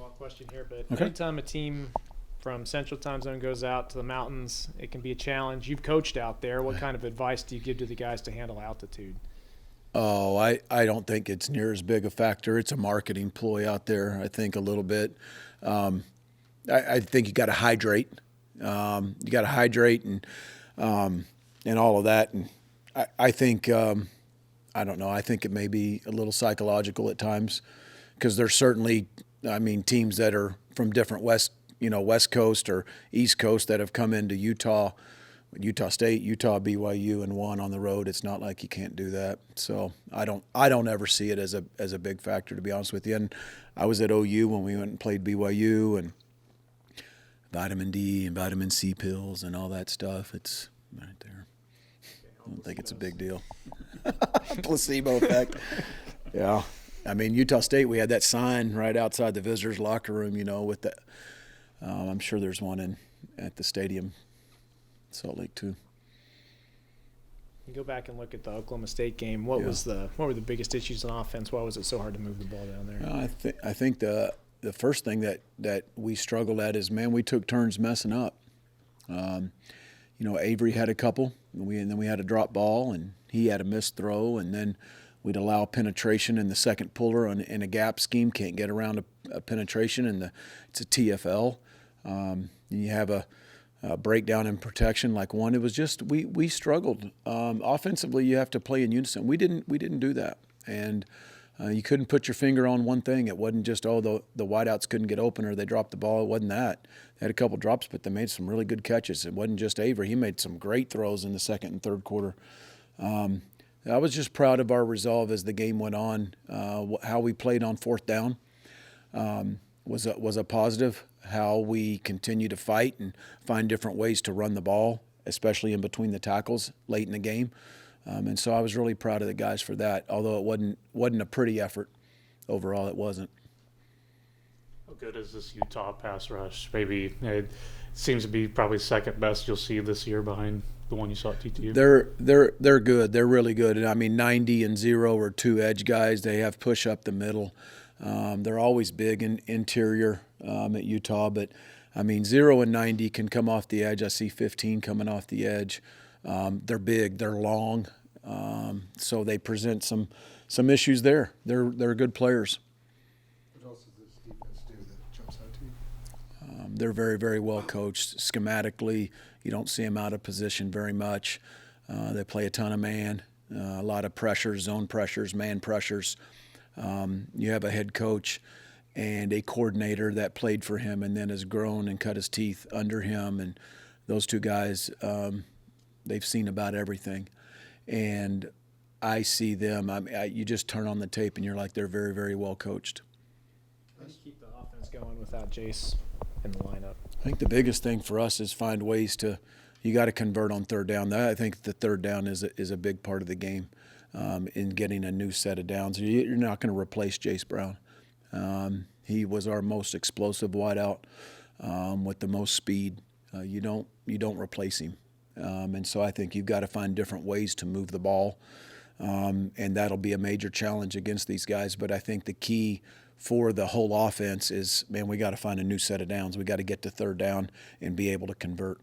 long question here, but Okay. anytime a team from Central Time Zone goes out to the mountains, it can be a challenge. You've coached out there. What kind of advice do you give to the guys to handle altitude? Oh, I don't think it's near as big a factor. It's a marketing ploy out there, I think, a little bit. I think you got to hydrate. You got to hydrate and all of that. And I think, I don't know, I think it may be a little psychological at times because there's certainly, I mean, teams that are from different West Coast or East Coast that have come into Utah State, Utah, BYU, and won on the road. It's not like you can't do that. So I don't ever see it as a big factor, to be honest with you. And I was at OU when we went and played BYU, and vitamin D and vitamin C pills and all that stuff. It's right there. I don't think it's a big deal. Placebo effect. Yeah. I mean, Utah State, we had that sign right outside the visitors' locker room, with the I'm sure there's one at the stadium. Salt Lake too. You go back and look at the Oklahoma State game. What were the biggest issues on offense? Why was it so hard to move the ball down there? I think the first thing that we struggled at is, man, we took turns messing up. Avery had a couple, and then we had a drop ball, and he had a missed throw, and then we'd allow penetration in the second puller in a gap scheme. Can't get around a penetration, and it's a TFL. And you have a breakdown in protection like one. It was just we struggled offensively. You have to play in unison. We didn't do that, and you couldn't put your finger on one thing. It wasn't just the wideouts couldn't get open or they dropped the ball. It wasn't that. They had a couple drops, but they made some really good catches. It wasn't just Avery. He made some great throws in the second and third quarter. I was just proud of our resolve as the game went on. How we played on fourth down was a positive. How we continue to fight and find different ways to run the ball, especially in between the tackles late in the game. And so I was really proud of the guys for that, although it wasn't a pretty effort. Overall, it wasn't. How good is this Utah pass rush? Maybe it seems to be probably second best you'll see this year behind the one you saw at TTU. They're good. They're really good. And I mean, 90 and 0 are two edge guys. They have push up the middle. They're always big in interior at Utah, but I mean 0 and 90 can come off the edge. I see 15 coming off the edge. They're big. They're long, so they present some issues there. They're good players. What else does this defense do that jumps out to you? They're very, very well coached. Schematically, you don't see them out of position very much. They play a ton of man, a lot of pressures, zone pressures, man pressures. You have a head coach and a coordinator that played for him and then has grown and cut his teeth under him. And those two guys, they've seen about everything. And I see them. You just turn on the tape and you're like, they're very, very well coached. How do you keep the offense going without Jace in the lineup? I think the biggest thing for us is find ways you got to convert on third down. I think the third down is a big part of the game. In getting a new set of downs. You're not going to replace Jace Brown. He was our most explosive wideout with the most speed. You don't replace him. And so I think you've got to find different ways to move the ball. And that'll be a major challenge against these guys. But I think the key for the whole offense is, man, we got to find a new set of downs. We got to get to third down and be able to convert.